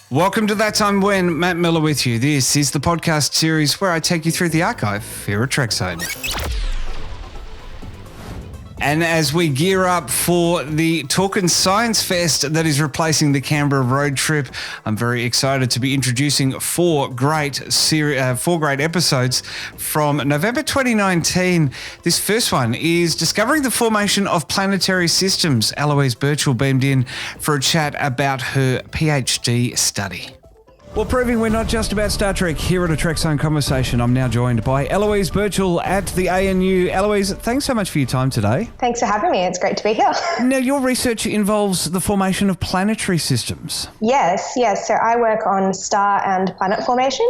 Welcome to That Time When, Matt Miller with you. This is the podcast series where I take you through the archive here at Trekzone. And as we gear up for the Talkin Science Fest that is replacing the Canberra road trip, I'm very excited to be introducing four great episodes from November 2019. This first one is discovering the formation of planetary systems. Eloise Birchall beamed in for a chat about her PhD study. Well, proving we're not just about Star Trek here at a Trekzone Conversation, I'm now joined by Eloise Birchall at the ANU. Eloise, thanks so much for your time today. Thanks for having me. It's great to be here. Now, your research involves the formation of planetary systems. Yes. So I work on star and planet formation.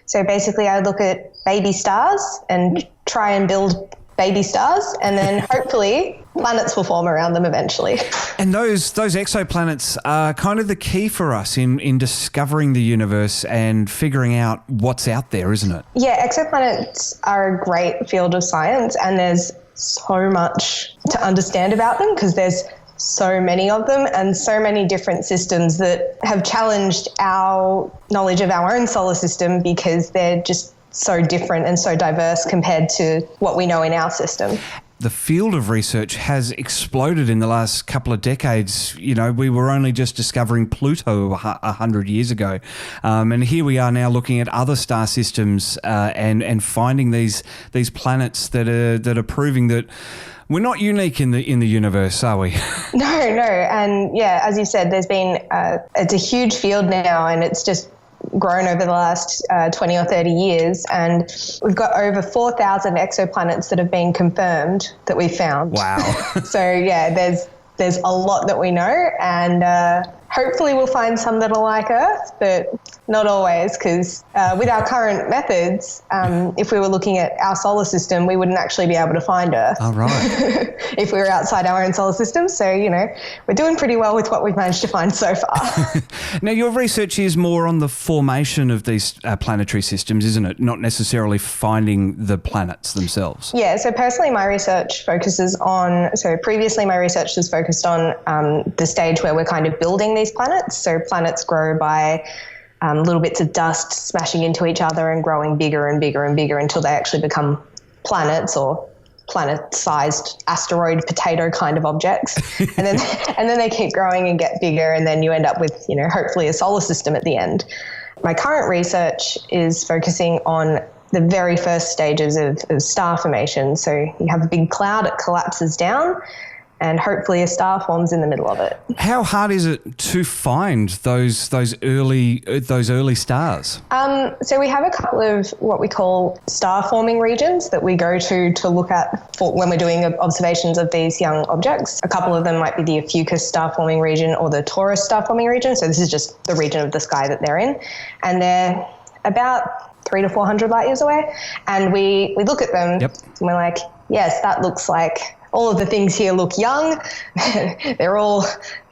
So basically I look at baby stars and try and build baby stars, and then hopefully planets will form around them eventually. And those exoplanets are kind of the key for us in discovering the universe and figuring out what's out there, isn't it? Yeah, exoplanets are a great field of science, and there's so much to understand about them because there's so many of them and so many different systems that have challenged our knowledge of our own solar system because they're just so different and so diverse compared to what we know in our system. The field of research has exploded in the last couple of decades. You know, we were only just discovering Pluto 100 years ago. And here we are now looking at other star systems and finding these planets that are proving that we're not unique in the universe, are we? No. And yeah, as you said, there's been, it's a huge field now, and it's just grown over the last 20 or 30 years, and we've got over 4,000 exoplanets that have been confirmed that we've found. Wow. So yeah, there's a lot that we know, and hopefully we'll find some that are like Earth, but not always, because with our current methods, if we were looking at our solar system, we wouldn't actually be able to find Earth. Oh, right. If we were outside our own solar system. So, you know, we're doing pretty well with what we've managed to find so far. Now, your research is more on the formation of these planetary systems, isn't it? Not necessarily finding the planets themselves. Yeah, so personally my research focuses on, so previously my research was focused on the stage where we're kind of building these planets. So planets grow by little bits of dust smashing into each other and growing bigger and bigger and bigger until they actually become planets or planet-sized asteroid potato kind of objects. and then they keep growing and get bigger, and then you end up with, you know, hopefully a solar system at the end. My current research is focusing on the very first stages of star formation. So you have a big cloud, it collapses down, and hopefully a star forms in the middle of it. How hard is it to find those early stars? So we have a couple of what we call star forming regions that we go to look at for when we're doing observations of these young objects. A couple of them might be the Ophiuchus star forming region or the Taurus star forming region. So this is just the region of the sky that they're in, and they're about 300 to 400 light years away. And we look at them. Yep. And we're like, yes, that looks like all of the things here look young. They're all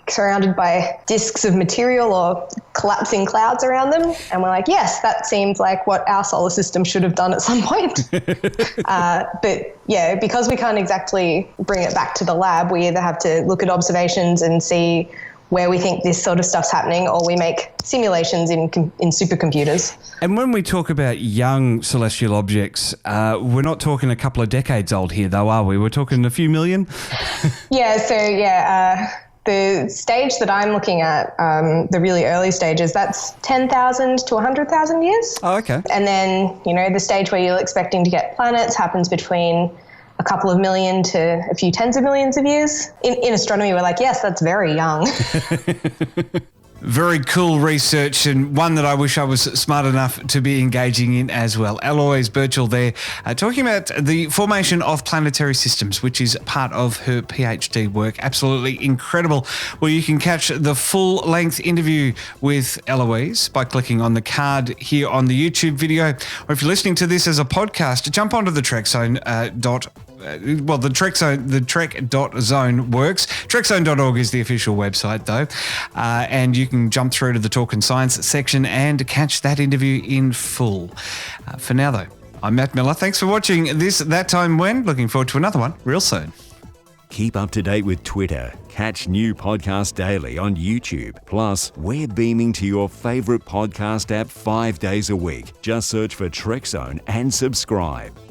surrounded by disks of material or collapsing clouds around them. And we're like, yes, that seems like what our solar system should have done at some point. But yeah, because we can't exactly bring it back to the lab, we either have to look at observations and see where we think this sort of stuff's happening, or we make simulations in supercomputers. And when we talk about young celestial objects, we're not talking a couple of decades old here, though, are we? We're talking a few million? The stage that I'm looking at, the really early stages, that's 10,000 to 100,000 years. Oh, okay. And then, you know, the stage where you're expecting to get planets happens between a couple of million to a few tens of millions of years. In astronomy, we're like, yes, that's very young. Very cool research, and one that I wish I was smart enough to be engaging in as well. Eloise Birchall there, talking about the formation of planetary systems, which is part of her PhD work. Absolutely incredible. Well, you can catch the full-length interview with Eloise by clicking on the card here on the YouTube video, or if you're listening to this as a podcast, jump onto the Trekzone the Trek.zone works. Trekzone.org is the official website, though. And you can jump through to the Talkin Science section and catch that interview in full. For now, though, I'm Matt Miller. Thanks for watching this That Time When. Looking forward to another one real soon. Keep up to date with Twitter. Catch new podcasts daily on YouTube. Plus, we're beaming to your favorite podcast app 5 days a week. Just search for Trekzone and subscribe.